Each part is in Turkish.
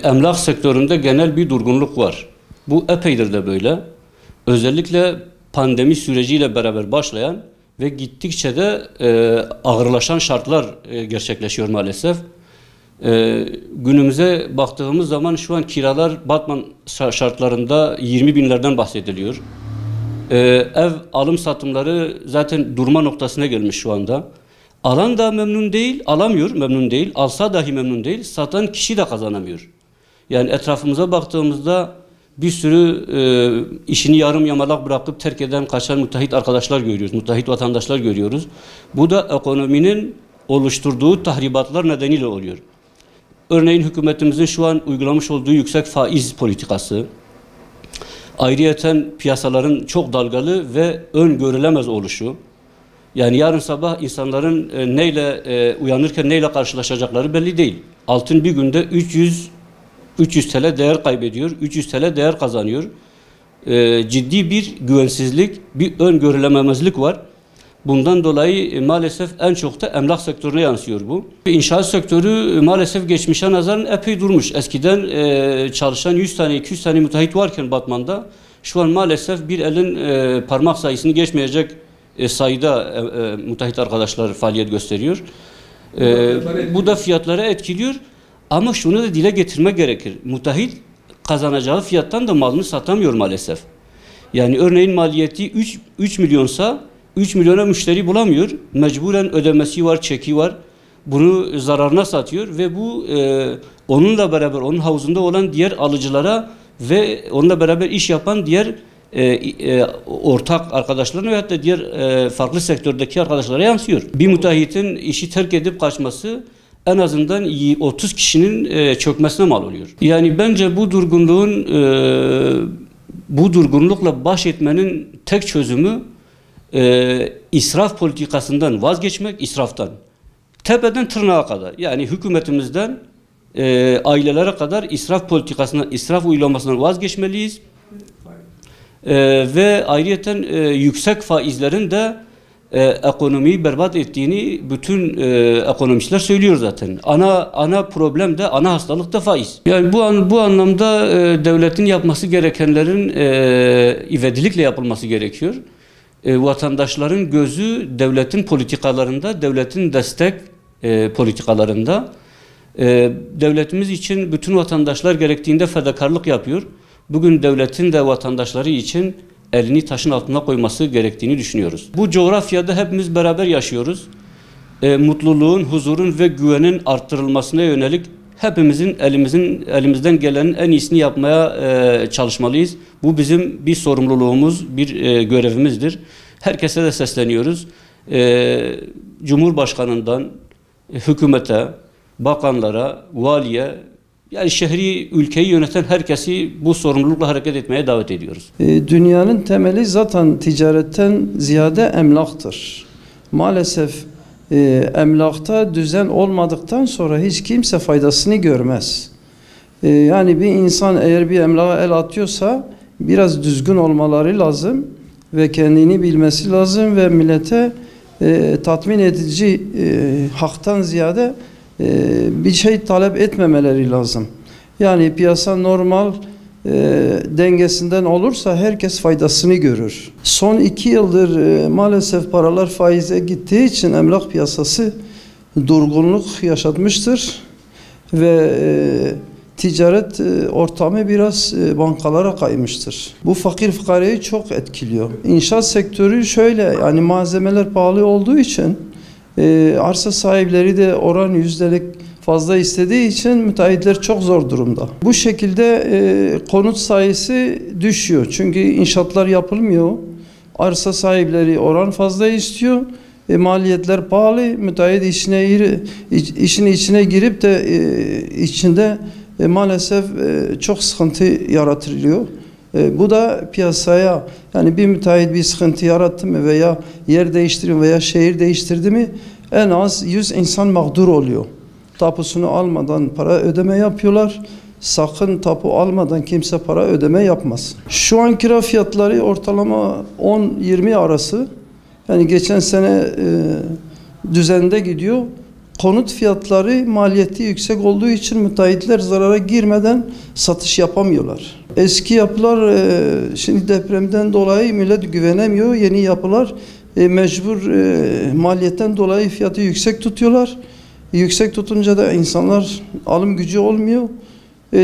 Emlak sektöründe genel bir durgunluk var. Bu epeydir de böyle. Özellikle pandemi süreciyle beraber başlayan ve gittikçe de ağırlaşan şartlar gerçekleşiyor maalesef. Günümüze baktığımız zaman şu an kiralar Batman şartlarında 20 binlerden bahsediliyor. Ev alım satımları zaten durma noktasına gelmiş şu anda. Alan da memnun değil, alamıyor, memnun değil. Alsa dahi memnun değil, satan kişi de kazanamıyor. Yani etrafımıza baktığımızda bir sürü işini yarım yamalak bırakıp terk eden, kaçan müteahhit arkadaşlar görüyoruz, müteahhit vatandaşlar görüyoruz. Bu da ekonominin oluşturduğu tahribatlar nedeniyle oluyor. Örneğin hükümetimizin şu an uygulamış olduğu yüksek faiz politikası, ayrıyeten piyasaların çok dalgalı ve öngörülemez oluşu, yani yarın sabah insanların uyanırken neyle karşılaşacakları belli değil. Altın bir günde 300 TL değer kaybediyor, 300 TL değer kazanıyor. Ciddi bir güvensizlik, bir öngörülememezlik var. Bundan dolayı maalesef en çok da emlak sektörüne yansıyor bu. İnşaat sektörü maalesef geçmişe nazaran epey durmuş. Eskiden çalışan 100 tane, 200 tane müteahhit varken Batman'da şu an maalesef bir elin parmak sayısını geçmeyecek sayıda müteahhit arkadaşlar faaliyet gösteriyor. Bu da fiyatları etkiliyor. Ama şunu da dile getirmek gerekir. Müteahhit kazanacağı fiyattan da malını satamıyor maalesef. Yani örneğin maliyeti 3 milyonsa 3 milyona müşteri bulamıyor. Mecburen ödemesi var, çeki var. Bunu zararına satıyor ve bu onunla beraber onun havuzunda olan diğer alıcılara ve onunla beraber iş yapan diğer ortak arkadaşlarına ve hatta diğer farklı sektördeki arkadaşlara yansıyor. Bir müteahhitin işi terk edip kaçması en azından 30 kişinin çökmesine mal oluyor. Yani bence bu durgunlukla baş etmenin tek çözümü israf politikasından vazgeçmek, israftan. Tepeden tırnağa kadar, yani hükümetimizden ailelere kadar israf politikasından, israf uygulamasından vazgeçmeliyiz. Ve ayrıyeten yüksek faizlerin de ekonomiyi berbat ettiğini bütün ekonomistler söylüyor zaten. Ana problem de, ana hastalık da faiz. Yani bu anlamda devletin yapması gerekenlerin ivedilikle yapılması gerekiyor. Vatandaşların gözü devletin politikalarında, devletin destek politikalarında. Devletimiz için bütün vatandaşlar gerektiğinde fedakarlık yapıyor. Bugün devletin de vatandaşları için elini taşın altına koyması gerektiğini düşünüyoruz. Bu coğrafyada hepimiz beraber yaşıyoruz. Mutluluğun, huzurun ve güvenin arttırılmasına yönelik hepimizin elimizden gelenin en iyisini yapmaya çalışmalıyız. Bu bizim bir sorumluluğumuz, bir görevimizdir. Herkese de sesleniyoruz. Cumhurbaşkanından hükümete, bakanlara, valiye, yani şehri, ülkeyi yöneten herkesi bu sorumlulukla hareket etmeye davet ediyoruz. Dünyanın temeli zaten ticaretten ziyade emlaktır. Maalesef emlakta düzen olmadıktan sonra hiç kimse faydasını görmez. Yani bir insan eğer bir emlağa el atıyorsa biraz düzgün olmaları lazım ve kendini bilmesi lazım ve millete tatmin edici haktan ziyade bir şey talep etmemeleri lazım. Yani piyasa normal dengesinden olursa herkes faydasını görür. Son 2 yıldır maalesef paralar faize gittiği için emlak piyasası durgunluk yaşatmıştır ve ticaret ortamı biraz bankalara kaymıştır. Bu fakir fukarayı çok etkiliyor. İnşaat sektörü şöyle, yani malzemeler pahalı olduğu için arsa sahipleri de oran yüzdelik fazla istediği için müteahhitler çok zor durumda. Bu şekilde konut sayısı düşüyor. Çünkü inşaatlar yapılmıyor. Arsa sahipleri oran fazla istiyor. Maliyetler pahalı. Müteahhit işin içine girip de içinde maalesef çok sıkıntı yaratılıyor. Bu da piyasaya, yani bir müteahhit bir sıkıntı yarattı mı veya yer değiştirdi veya şehir değiştirdi mi en az 100 insan mağdur oluyor. Tapusunu almadan para ödeme yapıyorlar. Sakın tapu almadan kimse para ödeme yapmaz. Şu an kira fiyatları ortalama 10-20 arası. Yani geçen sene düzeninde gidiyor. Konut fiyatları maliyeti yüksek olduğu için müteahhitler zarara girmeden satış yapamıyorlar. Eski yapılar şimdi depremden dolayı millet güvenemiyor. Yeni yapılar mecbur maliyetten dolayı fiyatı yüksek tutuyorlar. Yüksek tutunca da insanlar alım gücü olmuyor.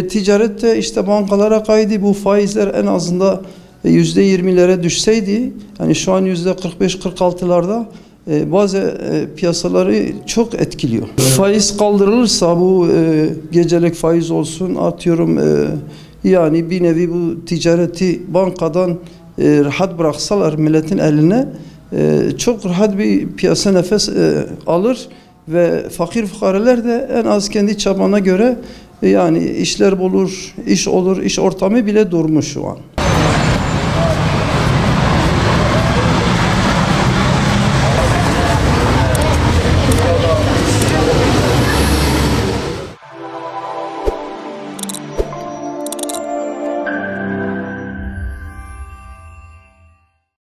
Ticaret de işte bankalara kaydı. Bu faizler en azından %20'lere düşseydi, yani şu an %45-46'larda bazı piyasaları çok etkiliyor. Faiz kaldırılırsa bu gecelik faiz olsun, atıyorum yani bir nevi bu ticareti bankadan rahat bıraksalar milletin eline çok rahat bir piyasa nefes alır ve fakir fukareler de en az kendi çabana göre yani işler bulur, iş olur, iş ortamı bile durmuş şu an.